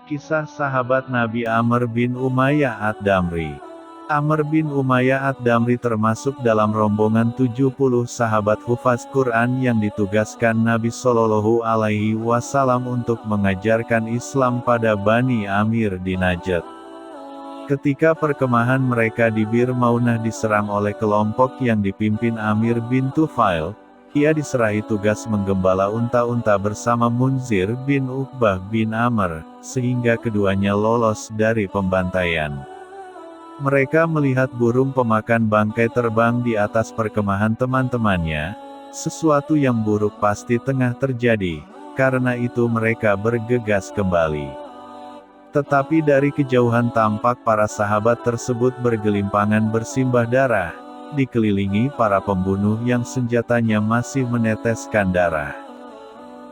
Kisah sahabat Nabi Amr bin Umayyah ad-Damri. Amr bin Umayyah ad-Damri termasuk dalam rombongan 70 sahabat hufaz Quran yang ditugaskan Nabi Shallallahu Alaihi Wasallam untuk mengajarkan Islam pada Bani Amir di Najd. Ketika perkemahan mereka di Bir Maunah diserang oleh kelompok yang dipimpin Amir bin Tufail, ia diserahi tugas menggembala unta-unta bersama Munzir bin Uqbah bin Amr, sehingga keduanya lolos dari pembantaian. Mereka melihat burung pemakan bangkai terbang di atas perkemahan teman-temannya. Sesuatu yang buruk pasti tengah terjadi, karena itu mereka bergegas kembali. Tetapi dari kejauhan tampak para sahabat tersebut bergelimpangan bersimbah darah, dikelilingi para pembunuh yang senjatanya masih meneteskan darah.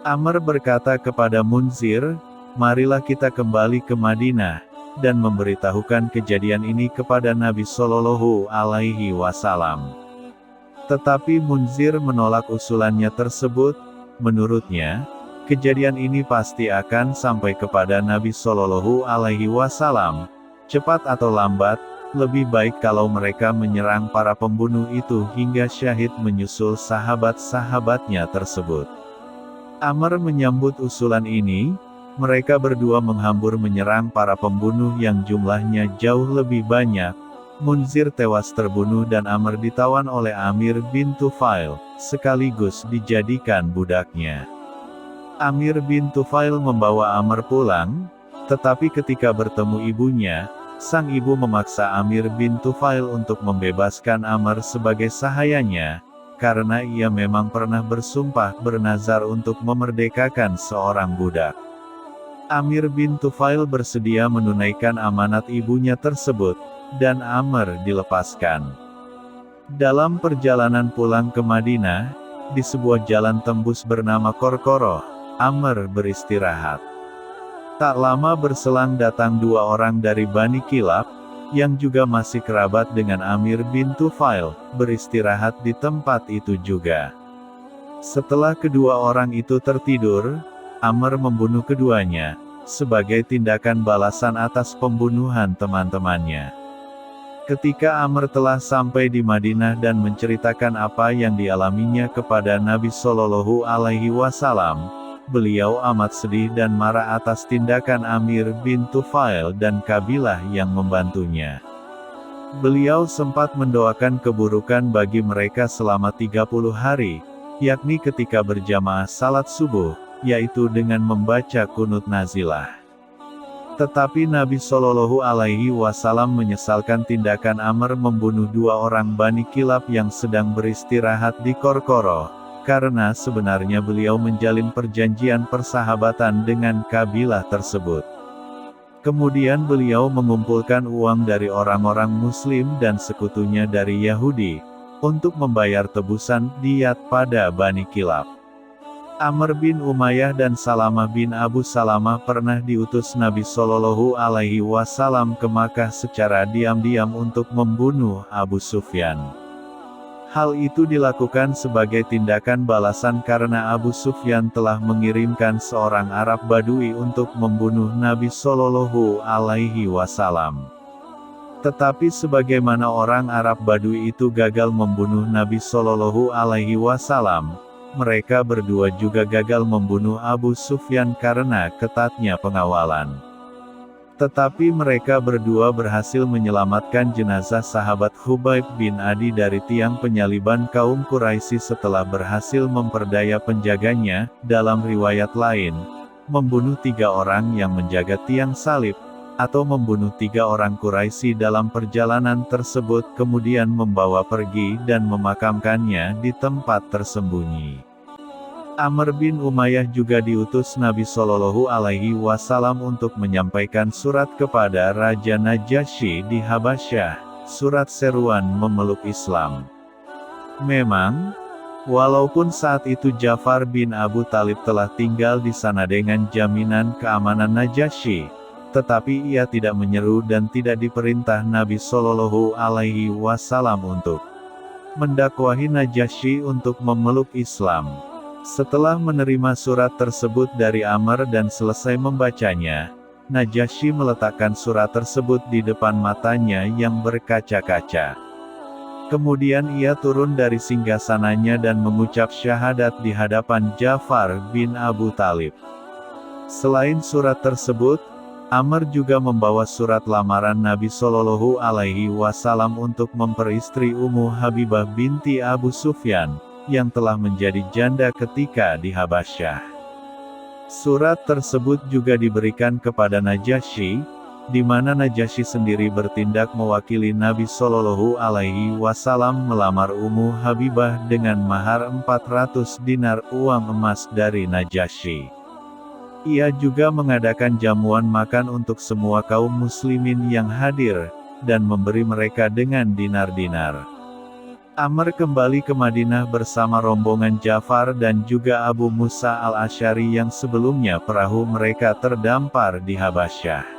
Amr berkata kepada Munzir, "Marilah kita kembali ke Madinah, dan memberitahukan kejadian ini kepada Nabi Shallallahu Alaihi Wasallam." Tetapi Munzir menolak usulannya tersebut. Menurutnya, kejadian ini pasti akan sampai kepada Nabi Shallallahu Alaihi Wasallam. Cepat atau lambat, lebih baik kalau mereka menyerang para pembunuh itu hingga syahid menyusul sahabat-sahabatnya tersebut. Amr menyambut usulan ini. Mereka berdua menghambur menyerang para pembunuh yang jumlahnya jauh lebih banyak. Munzir tewas terbunuh dan Amr ditawan oleh Amir bin Tufail, sekaligus dijadikan budaknya. Amir bin Tufail membawa Amr pulang, tetapi ketika bertemu ibunya, sang ibu memaksa Amir bin Tufail untuk membebaskan Amr sebagai sahayanya, karena ia memang pernah bersumpah bernazar untuk memerdekakan seorang budak. Amir bin Tufail bersedia menunaikan amanat ibunya tersebut, dan Amr dilepaskan. Dalam perjalanan pulang ke Madinah, di sebuah jalan tembus bernama Korkoroh, Amr beristirahat. Tak lama berselang datang dua orang dari Bani Kilab, yang juga masih kerabat dengan Amir bin Tufail, beristirahat di tempat itu juga. Setelah kedua orang itu tertidur, Amr membunuh keduanya, sebagai tindakan balasan atas pembunuhan teman-temannya. Ketika Amr telah sampai di Madinah dan menceritakan apa yang dialaminya kepada Nabi Shallallahu Alaihi Wasallam, beliau amat sedih dan marah atas tindakan Amir bin Tufail dan kabilah yang membantunya. Beliau sempat mendoakan keburukan bagi mereka selama 30 hari, yakni ketika berjamaah salat subuh, yaitu dengan membaca kunut nazilah. Tetapi Nabi Shallallahu Alaihi Wasallam menyesalkan tindakan Amr membunuh dua orang Bani Kilab yang sedang beristirahat di Korkoroh, karena sebenarnya beliau menjalin perjanjian persahabatan dengan kabilah tersebut. Kemudian beliau mengumpulkan uang dari orang-orang Muslim dan sekutunya dari Yahudi, untuk membayar tebusan diyat pada Bani Kilab. Amr bin Umayyah dan Salamah bin Abu Salamah pernah diutus Nabi Shallallahu Alaihi Wasallam ke Makkah secara diam-diam untuk membunuh Abu Sufyan. Hal itu dilakukan sebagai tindakan balasan karena Abu Sufyan telah mengirimkan seorang Arab Badui untuk membunuh Nabi Shallallahu Alaihi Wasallam. Tetapi sebagaimana orang Arab Badui itu gagal membunuh Nabi Shallallahu Alaihi Wasallam, mereka berdua juga gagal membunuh Abu Sufyan karena ketatnya pengawalan. Tetapi mereka berdua berhasil menyelamatkan jenazah sahabat Khubayb bin Adi dari tiang penyaliban kaum Quraisy setelah berhasil memperdaya penjaganya. Dalam riwayat lain, membunuh 3 orang yang menjaga tiang salib, atau membunuh 3 orang Quraisy dalam perjalanan tersebut kemudian membawa pergi dan memakamkannya di tempat tersembunyi. Amr bin Umayyah juga diutus Nabi Shallallahu Alaihi Wasallam untuk menyampaikan surat kepada Raja Najasyi di Habasyah, surat seruan memeluk Islam. Memang, walaupun saat itu Ja'far bin Abu Thalib telah tinggal di sana dengan jaminan keamanan Najasyi, tetapi ia tidak menyeru dan tidak diperintah Nabi Shallallahu Alaihi Wasallam untuk mendakwahi Najasyi untuk memeluk Islam. Setelah menerima surat tersebut dari Amr dan selesai membacanya, Najasyi meletakkan surat tersebut di depan matanya yang berkaca-kaca. Kemudian ia turun dari singgasananya dan mengucap syahadat di hadapan Ja'far bin Abu Thalib. Selain surat tersebut, Amr juga membawa surat lamaran Nabi Shallallahu Alaihi Wasallam untuk memperistri Ummu Habibah binti Abu Sufyan, yang telah menjadi janda ketika di Habasyah. Surat tersebut juga diberikan kepada Najasyi, di mana Najasyi sendiri bertindak mewakili Nabi Shallallahu Alaihi Wasallam melamar Ummu Habibah dengan mahar 400 dinar uang emas dari Najasyi. Ia juga mengadakan jamuan makan untuk semua kaum muslimin yang hadir, dan memberi mereka dengan dinar-dinar. Amr kembali ke Madinah bersama rombongan Ja'far dan juga Abu Musa al-Asy'ari yang sebelumnya perahu mereka terdampar di Habasyah.